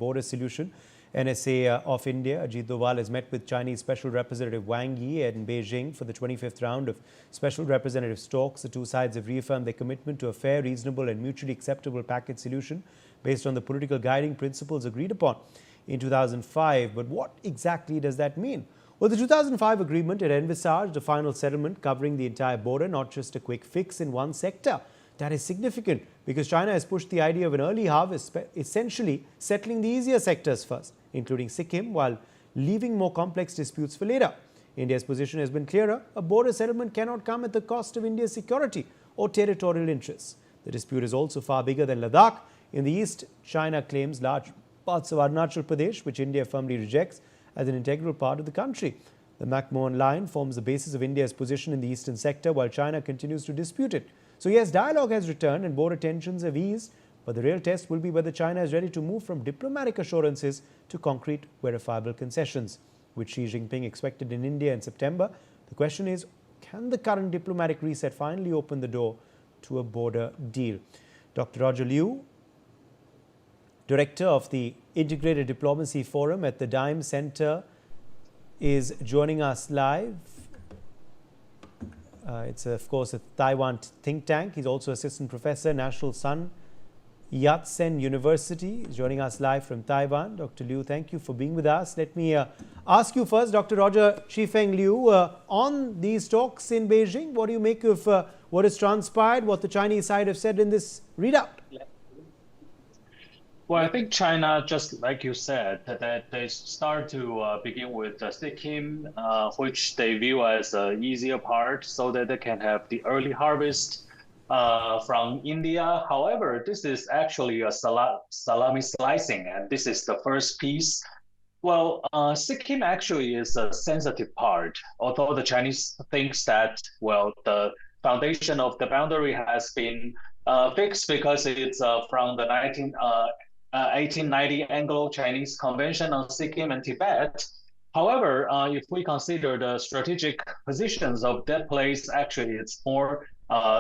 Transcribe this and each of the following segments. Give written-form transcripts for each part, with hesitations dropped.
border solution. NSA of India, Ajit Doval, has met with Chinese Special Representative Wang Yi in Beijing for the 25th round of Special Representative talks. The two sides have reaffirmed their commitment to a fair, reasonable and mutually acceptable package solution based on the political guiding principles agreed upon in 2005. But what exactly does that mean? Well, the 2005 agreement had envisaged a final settlement covering the entire border, not just a quick fix in one sector. That is significant because China has pushed the idea of an early harvest, essentially settling the easier sectors first, including Sikkim, while leaving more complex disputes for later. India's position has been clearer. A border settlement cannot come at the cost of India's security or territorial interests. The dispute is also far bigger than Ladakh. In the east, China claims large parts of Arunachal Pradesh, which India firmly rejects as an integral part of the country. The McMahon Line forms the basis of India's position in the eastern sector, while China continues to dispute it. So yes, dialogue has returned and border tensions have eased, but the real test will be whether China is ready to move from diplomatic assurances to concrete, verifiable concessions. With Xi Jinping expected in India in September, the question is, can the current diplomatic reset finally open the door to a border deal? Dr. Roger Liu, Director of the Integrated Diplomacy Forum at the Dime Center, is joining us live. It's, of course, a Taiwan think tank. He's also Assistant Professor, National Sun Yat-sen University. He's joining us live from Taiwan. Dr. Liu, thank you for being with us. Let me ask you first, Dr. Roger Shifeng Liu, on these talks in Beijing, what do you make of what has transpired, what the Chinese side have said in this readout? Well, I think China, just like you said, that they start to begin with Sikkim, which they view as an easier part so that they can have the early harvest from India. However, this is actually a salami slicing, and this is the first piece. Well, Sikkim actually is a sensitive part, although the Chinese thinks that, well, the foundation of the boundary has been fixed because it's from the 1890 Anglo-Chinese Convention on Sikkim and Tibet. However, if we consider the strategic positions of that place, actually it's more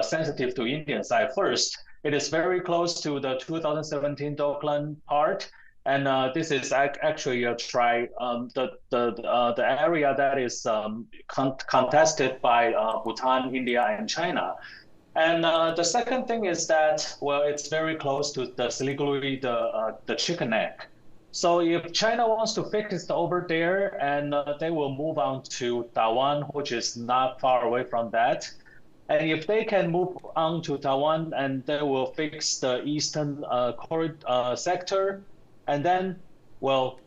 sensitive to Indian side. First, it is very close to the 2017 Doklam part, and this is actually the area that is contested by Bhutan, India, and China. And the second thing is that, well, it's very close to the Siliguri, the chicken neck. So if China wants to fix it over there, and they will move on to Taiwan, which is not far away from that. And if they can move on to Taiwan and they will fix the eastern corridor sector, and then, well,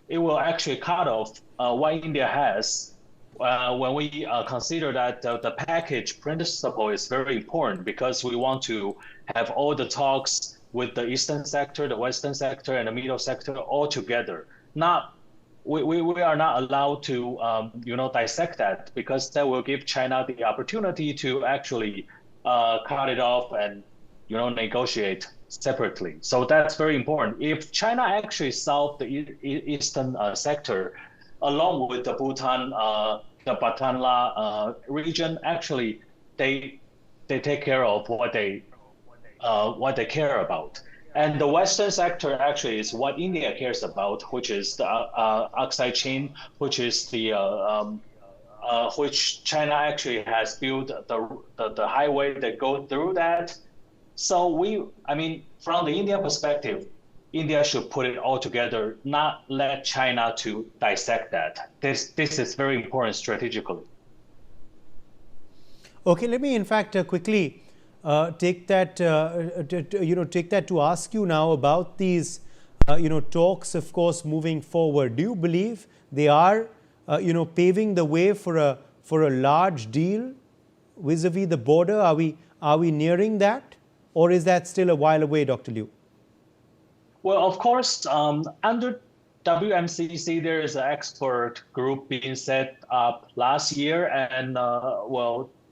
it will actually cut off what India has. When we consider that the package principle is very important because we want to have all the talks with the eastern sector, the western sector, and the middle sector all together. We are not allowed to dissect that because that will give China the opportunity to actually cut it off and negotiate separately. So that's very important. If China actually solved the eastern sector, along with the Bhutan, the Batanla region, actually they take care of what they care about. And the western sector actually is what India cares about, which is the Aksai Chin, which is the which China actually has built the highway that go through that. So from the Indian perspective, India should put it all together, not let China to dissect that. This is very important strategically. Okay, let me in fact quickly take that to ask you now about these talks, of course, moving forward. Do you believe they are paving the way for a large deal vis-a-vis the border? Are we nearing that, or is that still a while away, Dr. Liu? Well, of course, under WMCC, there is an expert group being set up last year, and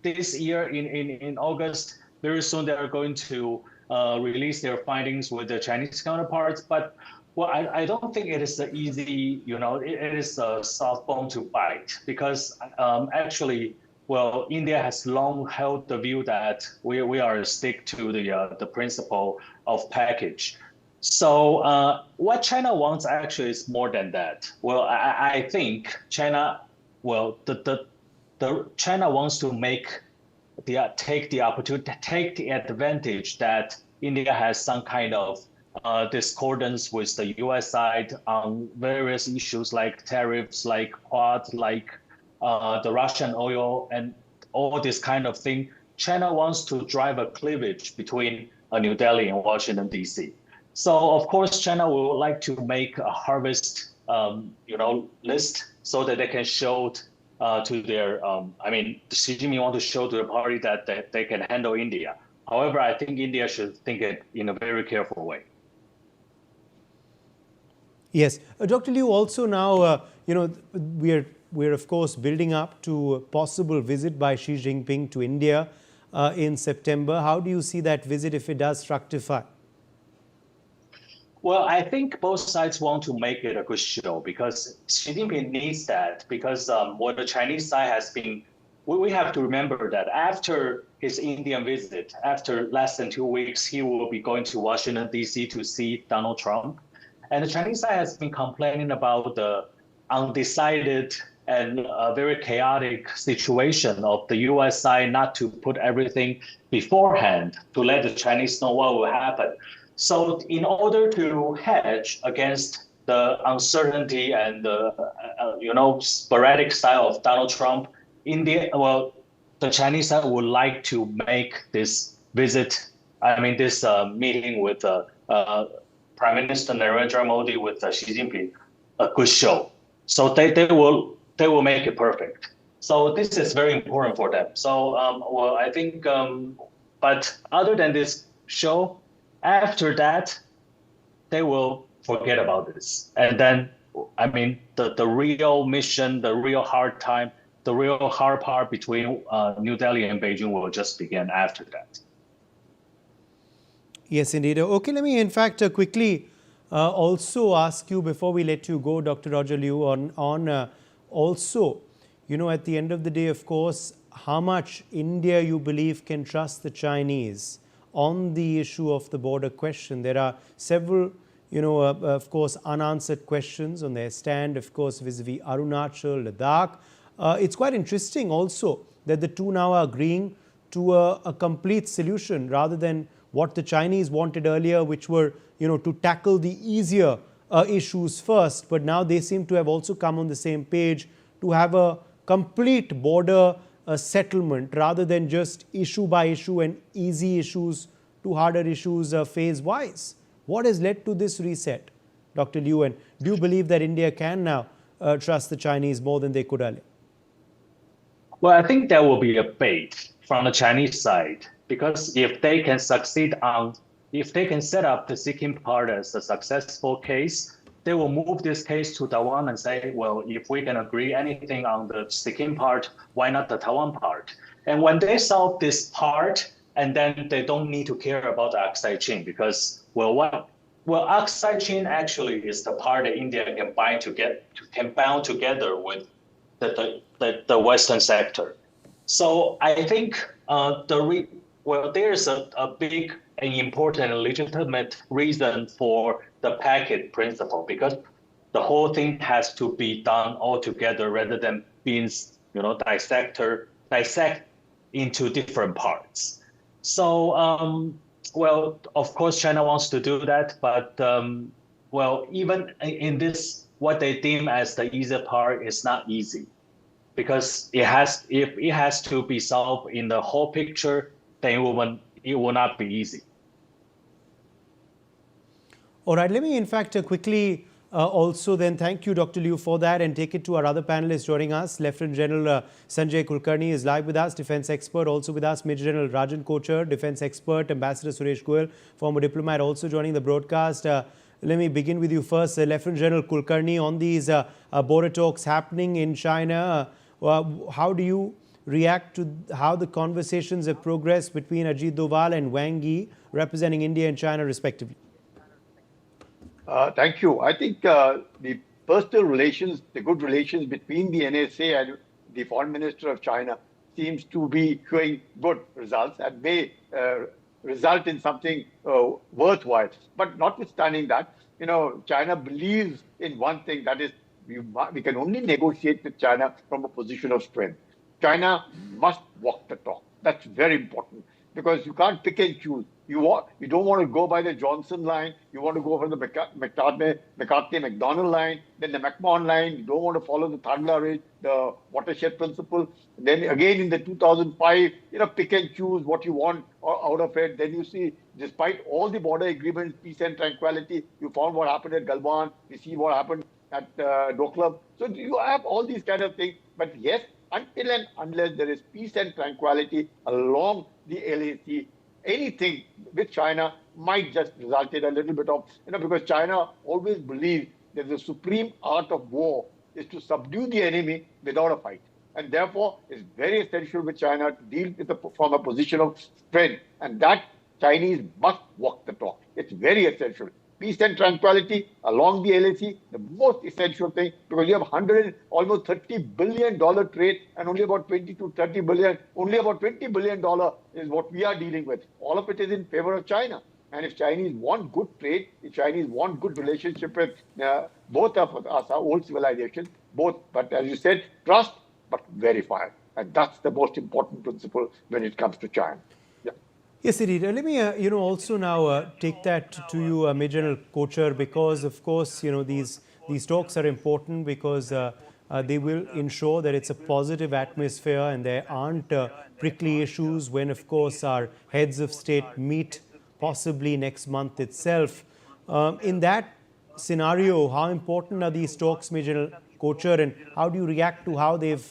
this year in August, very soon they are going to release their findings with the Chinese counterparts. But I don't think it is an easy, it is a soft bone to bite because actually, India has long held the view that we are stick to the principle of package. So what China wants actually is more than that. Well, I think China, well, the China wants to take the opportunity, take the advantage that India has some kind of discordance with the U.S. side on various issues like tariffs, like Quad, like the Russian oil, and all this kind of thing. China wants to drive a cleavage between New Delhi and Washington D.C. So of course, China will like to make a harvest, list so that they can show to their, Xi Jinping want to show to the party that they can handle India. However, I think India should think it in a very careful way. Yes, Dr. Liu. Also now, we're of course building up to a possible visit by Xi Jinping to India in September. How do you see that visit if it does fructify? Well, I think both sides want to make it a good show because Xi Jinping needs that because what the Chinese side has been, we have to remember that after his Indian visit, after less than 2 weeks, he will be going to Washington, D.C. to see Donald Trump. And the Chinese side has been complaining about the undecided and very chaotic situation of the U.S. side not to put everything beforehand to let the Chinese know what will happen. So in order to hedge against the uncertainty and the sporadic style of Donald Trump, the Chinese side would like to make this visit, this meeting with Prime Minister Narendra Modi with Xi Jinping a good show. So they will make it perfect. So this is very important for them. So I think, but other than this show, after that, they will forget about this. And then, the real mission, the real hard time, the real hard part between New Delhi and Beijing will just begin after that. Yes, indeed. Okay, let me in fact quickly also ask you before we let you go, Dr. Roger Liu, on also, at the end of the day, of course, how much India you believe can trust the Chinese on the issue of the border question. There are several, of course, unanswered questions on their stand, of course, vis-a-vis Arunachal, Ladakh. It's quite interesting also that the two now are agreeing to a complete solution rather than what the Chinese wanted earlier, which were, to tackle the easier issues first. But now they seem to have also come on the same page to have a complete border settlement rather than just issue by issue and easy issues to harder issues phase-wise. What has led to this reset, Dr. Liu? And do you believe that India can now trust the Chinese more than they could earlier? Well, I think there will be a bait from the Chinese side because if they can set up the Sikkim part as a successful case, they will move this case to Taiwan and say, well, if we can agree anything on the Sikkim part, why not the Taiwan part? And when they solve this part, and then they don't need to care about the Aksai Chin because, Aksai Chin actually is the part that India can bound together with the Western sector. So I think there's a big and important and legitimate reason for the packet principle because the whole thing has to be done all together rather than being, dissect into different parts. So, of course, China wants to do that, but even in this, what they deem as the easy part is not easy because if it has to be solved in the whole picture, then it will not be easy. All right, let me in fact quickly also then thank you, Dr. Liu, for that and take it to our other panelists joining us. Lieutenant General Sanjay Kulkarni is live with us, defense expert. Also with us, Major General Rajan Kochar, defense expert. Ambassador Suresh Goyal, former diplomat, also joining the broadcast. Let me begin with you first, Lieutenant General Kulkarni, on these border talks happening in China. How do you react to how the conversations have progressed between Ajit Doval and Wang Yi, representing India and China respectively? Thank you. I think the personal relations, the good relations between the NSA and the Foreign Minister of China seems to be showing good results and may result in something worthwhile. But notwithstanding that, China believes in one thing, that is, we can only negotiate with China from a position of strength. China must walk the talk. That's very important, because you can't pick and choose. You don't want to go by the Johnson line. You want to go for the McCartney-McDonald line, then the McMahon line. You don't want to follow the Thandla Ridge, the watershed principle. Then again in the 2005, pick and choose what you want out of it. Then you see, despite all the border agreements, peace and tranquility, you found what happened at Galwan. You see what happened at Doklam. So you have all these kind of things. But yes, until and unless there is peace and tranquility along the LAC, anything with China might just result in a little bit of, because China always believes that the supreme art of war is to subdue the enemy without a fight. And therefore, it's very essential with China to deal with from a position of strength. And that Chinese must walk the talk. It's very essential. Peace and tranquility along the LAC, the most essential thing, because you have almost $30 billion trade, and only about 20 to 30 billion, only about $20 billion is what we are dealing with. All of it is in favor of China. And if Chinese want good trade, if Chinese want good relationship with both of us, our old civilizations, both, but as you said, trust, but verify. And that's the most important principle when it comes to China. Yes, indeed. Let me, also now take that to you, Major General Kochhar, because of course, these talks are important because they will ensure that it's a positive atmosphere and there aren't prickly issues when, of course, our heads of state meet possibly next month itself. In that scenario, how important are these talks, Major General Kochhar, and how do you react to how they've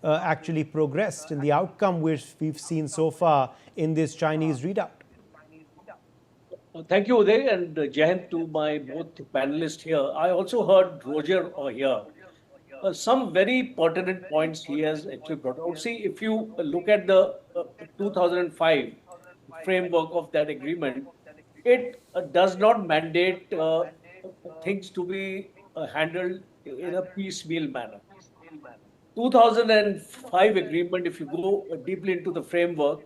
actually progressed in the outcome which we've seen so far in this Chinese readout? Thank you, Uday, and Jai Hind to my both panelists here. I also heard Roger here. Some very pertinent points he has actually brought out. See, if you look at the 2005 framework of that agreement, it does not mandate things to be handled in a piecemeal manner. 2005 agreement, if you go deeply into the framework,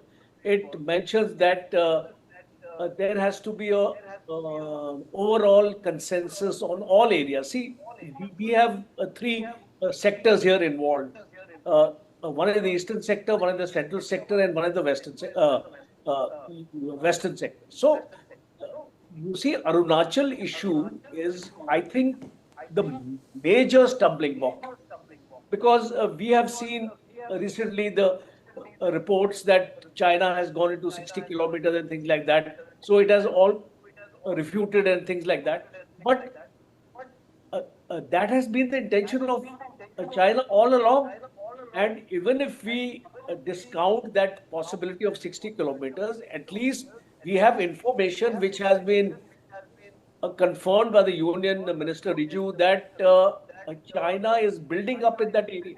it mentions that there has to be a overall consensus on all areas. See, we have three sectors here involved. One is the eastern sector, one is the central sector, and one is the western sector. So, you see, Arunachal issue is, I think, the major stumbling block. Because we have seen recently the reports that China has gone into 60 kilometers and things like that. So it has all refuted and things like that. But that has been the intention of China all along. And even if we discount that possibility of 60 kilometers, at least we have information which has been confirmed by the Union Minister Riju that China is building up in that area.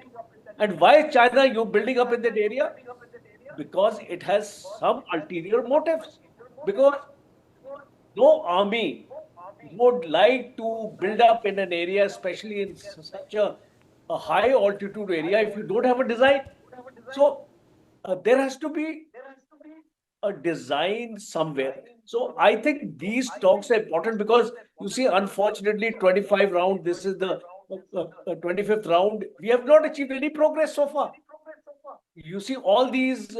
And why is China building up in that area? Because it has some ulterior motives. Because no army would like to build up in an area, especially in such a high altitude area, if you don't have a design. So there has to be a design somewhere. So I think these talks are important because you see, unfortunately, 25 round, this is the 25th round, we have not achieved any progress so far. You see, all these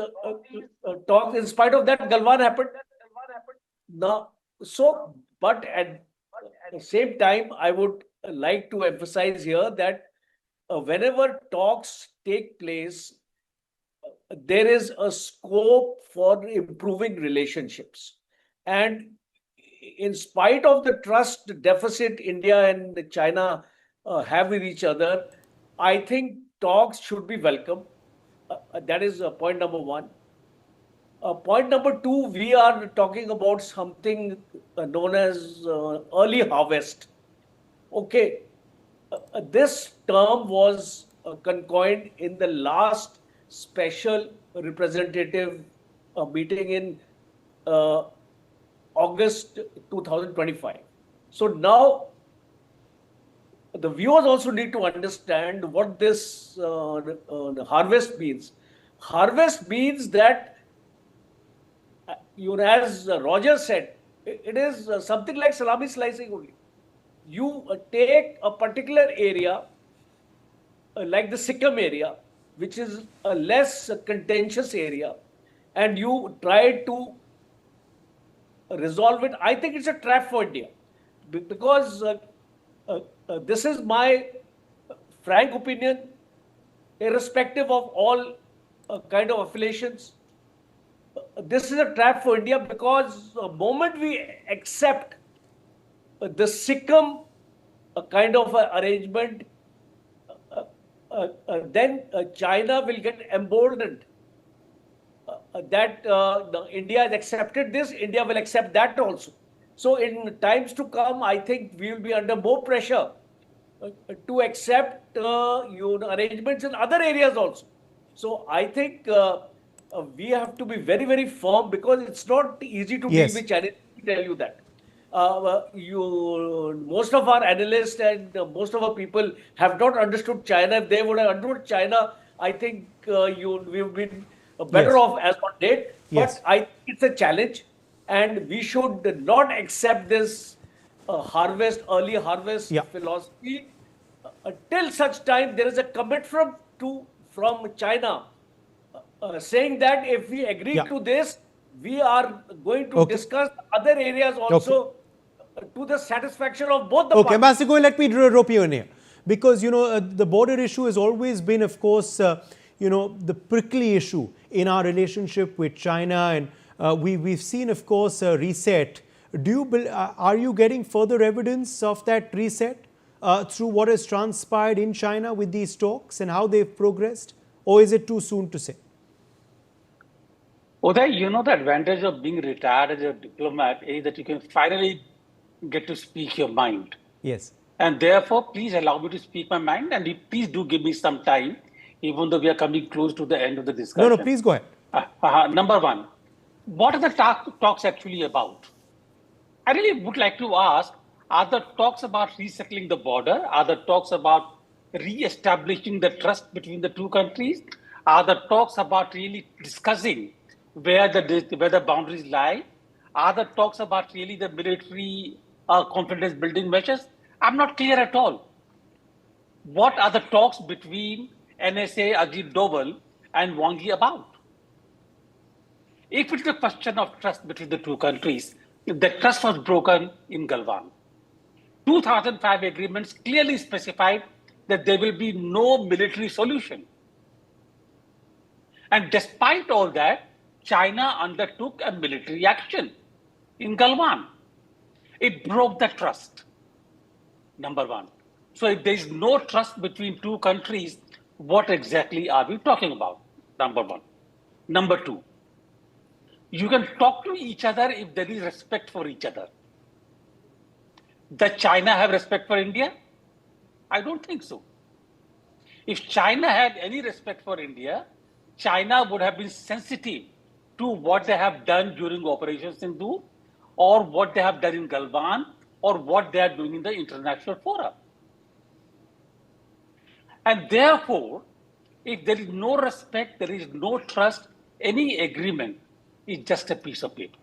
talks, in spite of that, Galwan happened. Now, so, but at the same time, I would like to emphasize here that whenever talks take place, there is a scope for improving relationships. And in spite of the trust deficit India and China have with each other, I think talks should be welcome. That is point number one. Point number two, we are talking about something known as early harvest. Okay, this term was coined in the last special representative meeting in August 2025. So now the viewers also need to understand what this harvest means. Harvest means that as Roger said, it is something like salami slicing only. You take a particular area, like the Sikkim area, which is a less contentious area, and you try to resolve it. I think it's a trap for India because this is my frank opinion, irrespective of all kind of affiliations. This is a trap for India because the moment we accept the Sikkim kind of arrangement, then China will get emboldened that India has accepted this, India will accept that also. So in times to come, I think we will be under more pressure to accept arrangements in other areas also. So I think we have to be very, very firm because it's not easy to deal with China. I tell you that. Most of our analysts and most of our people have not understood China. If they would have understood China, I think we've been better off as on date. But I think it's a challenge, and we should not accept this early harvest philosophy till such time there is a commitment from China saying that if we agree to this, we are going to discuss other areas also to the satisfaction of both the parties. Ambassador, let me rope you in here. Because, the border issue has always been, of course, the prickly issue in our relationship with China. And we've seen, of course, a reset. Are you getting further evidence of that reset through what has transpired in China with these talks and how they've progressed? Or is it too soon to say? Uday, the advantage of being retired as a diplomat is that you can finally get to speak your mind. Yes. And therefore, please allow me to speak my mind, and please do give me some time, even though we are coming close to the end of the discussion. No, please go ahead. Number one, what are the talks actually about? I really would like to ask, are the talks about resettling the border? Are the talks about re-establishing the trust between the two countries? Are the talks about really discussing where the boundaries lie? Are the talks about really the military confidence building measures? I'm not clear at all. What are the talks between NSA, Ajit Doval, and Wang Yi about? If it's a question of trust between the two countries, the trust was broken in Galwan. 2005 agreements clearly specified that there will be no military solution. And despite all that, China undertook a military action in Galwan. It broke the trust, number one. So if there is no trust between two countries, what exactly are we talking about? Number one. Number two, you can talk to each other if there is respect for each other. Does China have respect for India? I don't think so. If China had any respect for India, China would have been sensitive to what they have done during Operation Sindhu, or what they have done in Galwan, or what they are doing in the international fora. And therefore, if there is no respect, there is no trust, any agreement is just a piece of paper.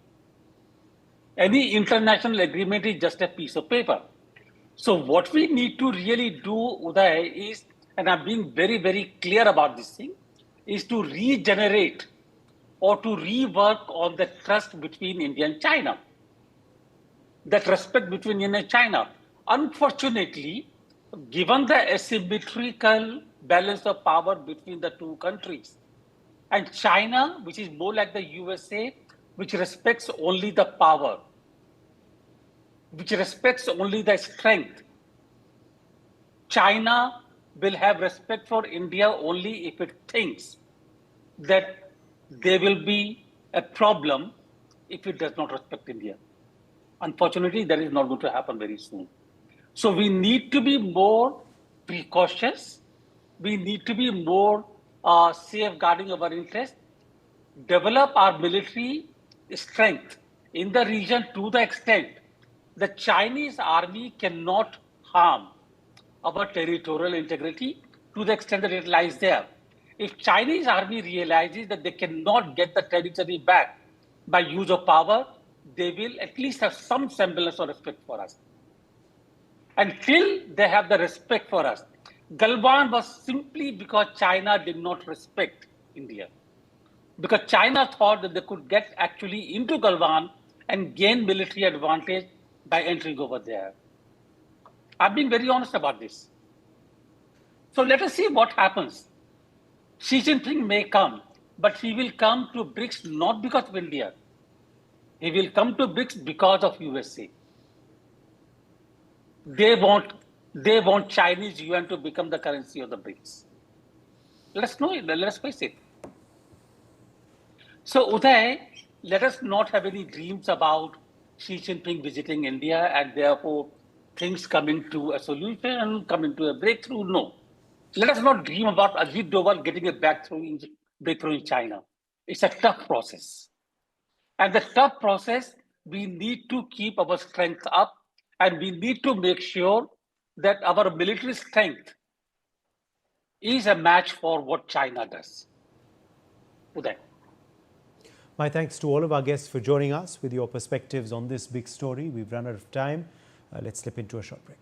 Any international agreement is just a piece of paper. So what we need to really do, Uday, is, and I'm being very, very clear about this thing, is to regenerate or to rework on the trust between India and China. That respect between India and China. Unfortunately, given the asymmetrical balance of power between the two countries, and China, which is more like the USA, which respects only the power, which respects only the strength. China will have respect for India only if it thinks that there will be a problem if it does not respect India. Unfortunately, that is not going to happen very soon. So we need to be more precautious. We need to be more safeguarding our interests, develop our military strength in the region to the extent the Chinese army cannot harm our territorial integrity to the extent that it lies there. If Chinese army realizes that they cannot get the territory back by use of power, they will at least have some semblance of respect for us. Until they have the respect for us. Galwan was simply because China did not respect India. Because China thought that they could get actually into Galwan and gain military advantage by entering over there. I'm being very honest about this. So let us see what happens. Xi Jinping may come, but he will come to BRICS not because of India. He will come to BRICS because of USA. They want Chinese yuan to become the currency of the BRICS. Let's face it. So Uday, let us not have any dreams about Xi Jinping visiting India and therefore things coming to a solution, coming to a breakthrough. No. Let us not dream about Ajit Doval getting a breakthrough in China. It's a tough process. And the tough process, we need to keep our strength up and we need to make sure that our military strength is a match for what China does. Uday. My thanks to all of our guests for joining us with your perspectives on this big story. We've run out of time. Let's slip into a short break.